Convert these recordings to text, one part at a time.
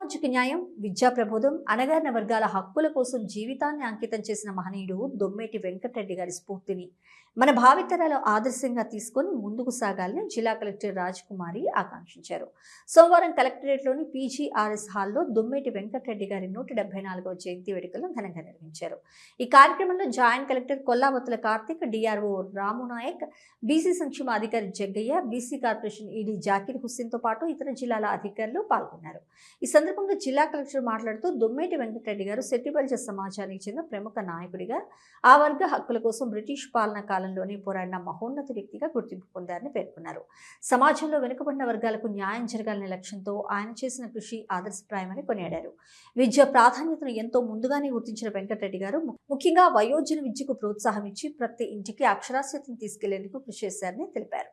సామాజిక న్యాయం, విద్యా ప్రబోధం, అణగారిన వర్గాల హక్కుల కోసం జీవితాన్ని అంకితం చేసిన మహనీయుడు దొమ్మేటి వెంకటరెడ్డి గారి స్ఫూర్తిని మన భావితరాలు ఆదర్శంగా తీసుకొని ముందుకు సాగాలని జిల్లా కలెక్టర్ రాజకుమారి ఆకాంక్షించారు. సోమవారం కలెక్టరేట్లోని పీజీఆర్ఎస్ హాల్లో దొమ్మేటి వెంకటరెడ్డి గారి 174వ జయంతి వేడుకలను ఘనంగా నిర్వహించారు. ఈ కార్యక్రమంలో joint collector Kollavattula Karthik, DRO Ramunayak, BC సంక్షేమ అధికారి జగ్గయ్య, బీసీ కార్పొరేషన్ ఈడీ జాకిర్ హుస్సేన్తో పాటు ఇతర జిల్లాల అధికారులు పాల్గొన్నారు. ఈ సందర్భంగా జిల్లా కలెక్టర్ మాట్లాడుతూ దొమ్మేటి వెంకటరెడ్డి గారు సెట్టిబలిజ సమాజానికి చెందిన ప్రముఖ నాయకుడిగా, ఆ వర్గ హక్కుల కోసం బ్రిటిష్ పాలన కాలంలోనే పోరాడిన మహోన్నత వ్యక్తిగా గుర్తింపు పొందారని పేర్కొన్నారు. సమాజంలో వెనుకబడిన వర్గాలకు న్యాయం జరగాలనే లక్ష్యంతో ఆయన చేసిన కృషి ఆదర్శప్రాయమని కొనియాడారు. విద్య ప్రాధాన్యతను ఎంతో ముందుగానే గుర్తించిన వెంకటరెడ్డి గారు ముఖ్యంగా వయోజన విద్యకు ప్రోత్సాహం ఇచ్చి ప్రతి ఇంటికి అక్షరాస్యతను తీసుకెళ్లేందుకు కృషి చేశారని తెలిపారు.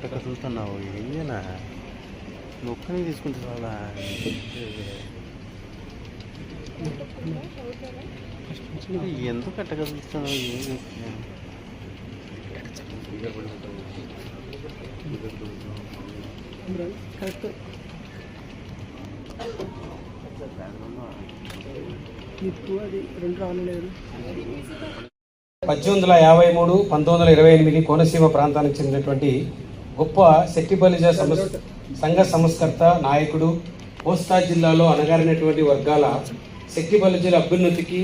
అక్కడ చూస్తున్నావు ఏనా ఒక్కనే తీసుకుంటే చాలా ఎందుకు అట్ట కదులుతున్నావు? కరెక్ట్ 1853, 1928 కోనసీమ ప్రాంతానికి చెందినటువంటి గొప్ప సెట్టిబలిజ సంఘ సంస్కర్త, నాయకుడు. కోస్తా జిల్లాలో అణగారినటువంటి వర్గాల సెట్టిబలిజల అభ్యున్నతికి,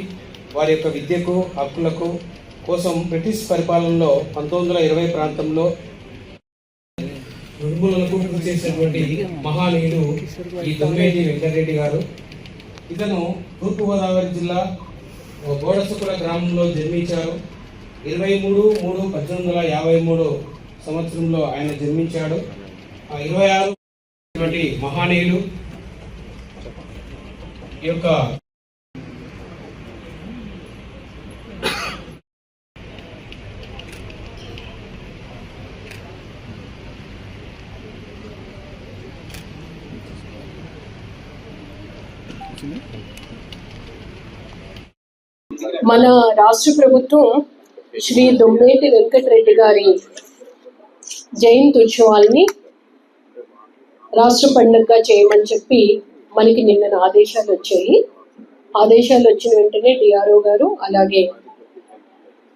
వారి యొక్క విద్యకు, హక్కులకు కోసం బ్రిటిష్ పరిపాలనలో 1920 ప్రాంతంలో నిర్మూలనకు కృషి చేసినటువంటి మహానీయుడు ఈ దొమ్మేటి వెంకటరెడ్డి గారు. ఇతను తూర్పుగోదావరి జిల్లా బోడసుకుల గ్రామంలో జన్మించారు. 23/3/1853 సంవత్సరంలో ఆయన జన్మించాడు. 26 మహానీయులు ఈ యొక్క మన రాష్ట్ర ప్రభుత్వం శ్రీ దొమ్మేటి వెంకటరెడ్డి గారి జయంతి ఉత్సవాల్ని రాష్ట్ర పండుగగా చేయమని చెప్పి మనకి నిన్న ఆదేశాలు వచ్చాయి. ఆదేశాలు వచ్చిన వెంటనే డిఆర్ఓ గారు అలాగే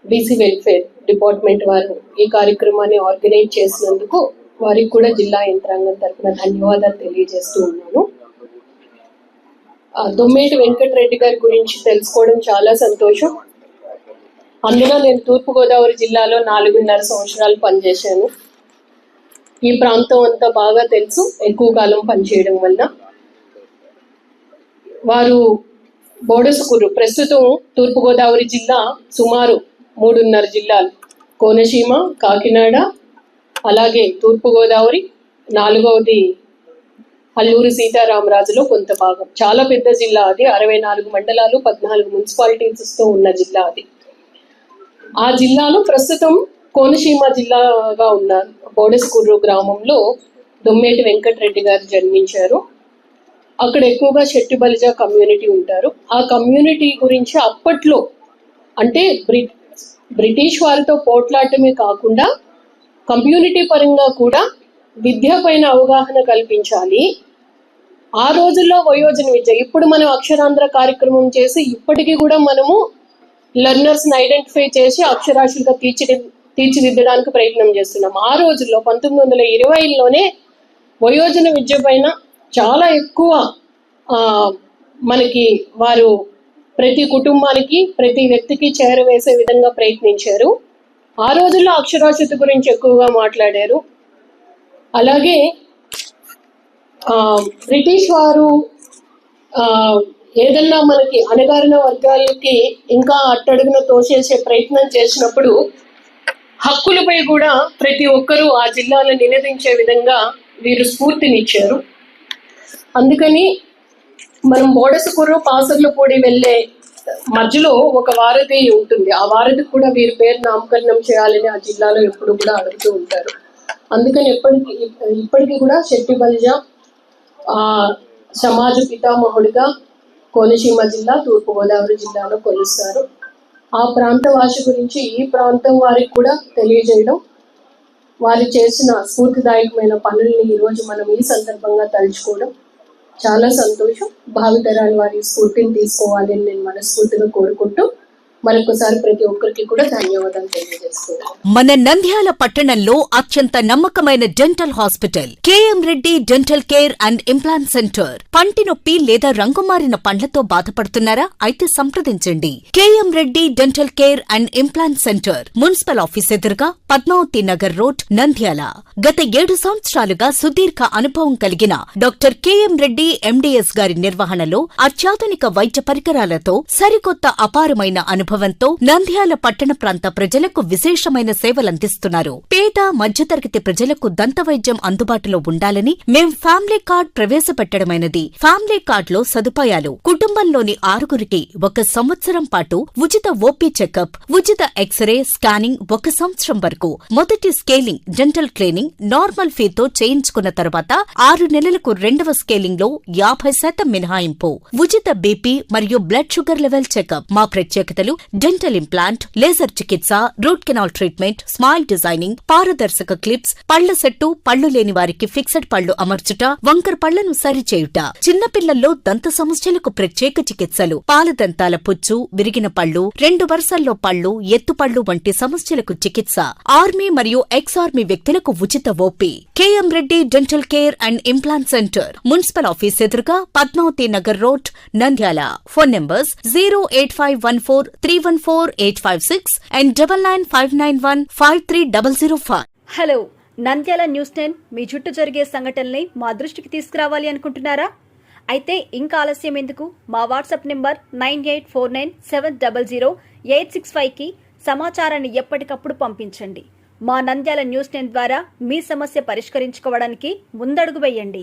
బీసీ వెల్ఫేర్ డిపార్ట్మెంట్ వారు ఈ కార్యక్రమాన్ని ఆర్గనైజ్ చేసినందుకు వారికి కూడా జిల్లా యంత్రాంగం తరఫున ధన్యవాదాలు తెలియజేస్తూ ఉన్నాను. దొమ్మేటి వెంకటరెడ్డి గారి గురించి తెలుసుకోవడం చాలా సంతోషం. అందులో నేను తూర్పుగోదావరి జిల్లాలో 4.5 సంవత్సరాలు పనిచేశాను. ఈ ప్రాంతం అంతా బాగా తెలుసు ఎక్కువ కాలం పనిచేయడం వల్ల. వారు బోడసుకూరు, ప్రస్తుతం తూర్పుగోదావరి జిల్లా సుమారు 3.5 జిల్లాలు, కోనసీమ, కాకినాడ, అలాగే తూర్పుగోదావరి, 4వది అల్లూరి సీతారామరాజులో కొంత భాగం. చాలా పెద్ద జిల్లా అది. 64 మండలాలు, 14 మున్సిపాలిటీస్తో ఉన్న జిల్లా అది. ఆ జిల్లాలో ప్రస్తుతం కోనసీమ జిల్లాగా ఉన్న బోడసుకూరు గ్రామంలో దొమ్మేటి వెంకటరెడ్డి గారు జన్మించారు. అక్కడ ఎక్కువగా సెట్టిబలిజ కమ్యూనిటీ ఉంటారు. ఆ కమ్యూనిటీ గురించి అప్పట్లో అంటే బ్రిటిష్ వారితో పోట్లాటమే కాకుండా కమ్యూనిటీ పరంగా కూడా విద్య పైన అవగాహన కల్పించాలి. ఆ రోజుల్లో వయోజన విద్య, ఇప్పుడు మనం అక్షరాంధ్ర కార్యక్రమం చేసి ఇప్పటికీ కూడా మనము లెర్నర్స్ని ఐడెంటిఫై చేసి అక్షరాస్యులుగా తీర్చిదిద్దడానికి ప్రయత్నం చేస్తున్నాం. ఆ రోజుల్లో 1920లోనే వయోజన విద్య పైన చాలా ఎక్కువ మనకి వారు ప్రతి కుటుంబానికి, ప్రతి వ్యక్తికి చేరవేసే విధంగా ప్రయత్నించారు. ఆ రోజుల్లో అక్షరాస్యత గురించి ఎక్కువగా మాట్లాడారు. అలాగే బ్రిటిష్ వారు ఏదన్నా మనకి అణగారిన వర్గాలకి ఇంకా అట్టడుగున తోసేసే ప్రయత్నం చేసినప్పుడు హక్కులపై కూడా ప్రతి ఒక్కరూ ఆ జిల్లాలో నినదించే విధంగా వీరు స్ఫూర్తినిచ్చారు. అందుకని మనం బోడసుకూరు, పాసర్లపూడి వెళ్ళే మధ్యలో ఒక వారధి ఉంటుంది. ఆ వారధికి కూడా వీరి పేరు నామకరణం చేయాలని ఆ జిల్లాలో ఎప్పుడు కూడా అడుగుతూ ఉంటారు. అందుకని ఇప్పటికీ కూడా శెట్టి బలిజ సమాజ పితామహుడిగా కోనసీమ జిల్లా, తూర్పుగోదావరి జిల్లాలో కొలుస్తారు. ఆ ప్రాంత వాసి గురించి ఈ ప్రాంతం వారికి కూడా తెలియజేయడం, వారు చేసిన స్ఫూర్తిదాయకమైన పనుల్ని ఈరోజు మనం ఈ సందర్భంగా తలుచుకోవడం చాలా సంతోషం. భావితరాలు వారి స్ఫూర్తిని తీసుకోవాలి అని నేను మనస్ఫూర్తిగా కోరుకుంటూ మరొకసారి ప్రతి ఒక్కరికి కూడా ధన్యవాదాలు తెలియజేస్తున్నాను. మన నంద్యాల పట్టణంలో అత్యంత నమ్మకమైన dental hospital KM Reddy dental care and implant centre. పంటి నొప్పి లేదా రంగుమారిన పండ్లతో బాధపడుతున్నారా? అయితే సంప్రదించండి. KM Reddy dental care and implant centre, municipal office ఎదురుగా, పద్మావతి నగర్ రోడ్, నంద్యాల. గత 7 సంవత్సరాలుగా సుదీర్ఘ అనుభవం కలిగిన డాక్టర్ కేఎం రెడ్డి ఎండీఎస్ గారి నిర్వహణలో అత్యాధునిక వైద్య పరికరాలతో సరికొత్త అపారమైన అనుభవంతో నంద్యాల పట్టణ ప్రాంత ప్రజలకు విశేషమైన సేవలందిస్తున్నారు. పేద మధ్యతరగతి ప్రజలకు దంత వైద్యం అందుబాటులో ఉండాలని మేం ఫ్యామిలీ కార్డ్ ప్రవేశపెట్టడమైనది. ఫ్యామిలీ కార్డ్ లో సదుపాయాలు: కుటుంబంలోని 6గురికి 1 సంవత్సరం పాటు ఉచిత ఓపీ చెకప్, ఉచిత ఎక్స్రే స్కానింగ్ 1 సంవత్సరం వరకు, మొదటి స్కేలింగ్ డెంటల్ క్లీనింగ్ నార్మల్ ఫీతో చేయించుకున్న తర్వాత 6 నెలలకు 2వ స్కేలింగ్ లో 50% మినహాయింపు, ఉచిత బీపీ మరియు బ్లడ్ షుగర్ లెవెల్ చెకప్. మా ప్రత్యేకతలు: డెంటల్ ఇంప్లాంట్, లేజర్ చికిత్స, root canal treatment, smile designing, పారదర్శక క్లిప్స్, పళ్ల సెట్టు, పళ్లు లేని వారికి ఫిక్సెడ్ పళ్లు అమర్చుట, వంకర పళ్లను సరిచేయుట, చిన్నపిల్లల్లో దంత సమస్యలకు ప్రత్యేక చికిత్సలు, పాలదంతాల పుచ్చు, విరిగిన పళ్లు, 2 వరుసల్లో పళ్లు, ఎత్తుపళ్లు వంటి సమస్యలకు చికిత్స, ఆర్మీ మరియు ఎక్స్ ఆర్మీ వ్యక్తులకు ఉచిత OP. KM Reddy dental care and implant centre, municipal office ఎదురుగా, Padmavathi Nagar road, Nandyal. Phone numbers 08514314856 and 9959153005. Hello, Nandyal news 10 మీ చుట్టూ జరిగే సంఘటనల్ని మా దృష్టికి తీసుకురావాలి అనుకుంటున్నారా? అయితే ఇంకా ఆలస్యం ఎందుకు? మా వాట్సాప్ నెంబర్ 9849700865కి సమాచారాన్ని ఎప్పటికప్పుడు పంపించండి. మా నంద్యాల న్యూస్ 10 ద్వారా మీ సమస్య పరిష్కరించుకోవడానికి ముందడుగు వేయండి.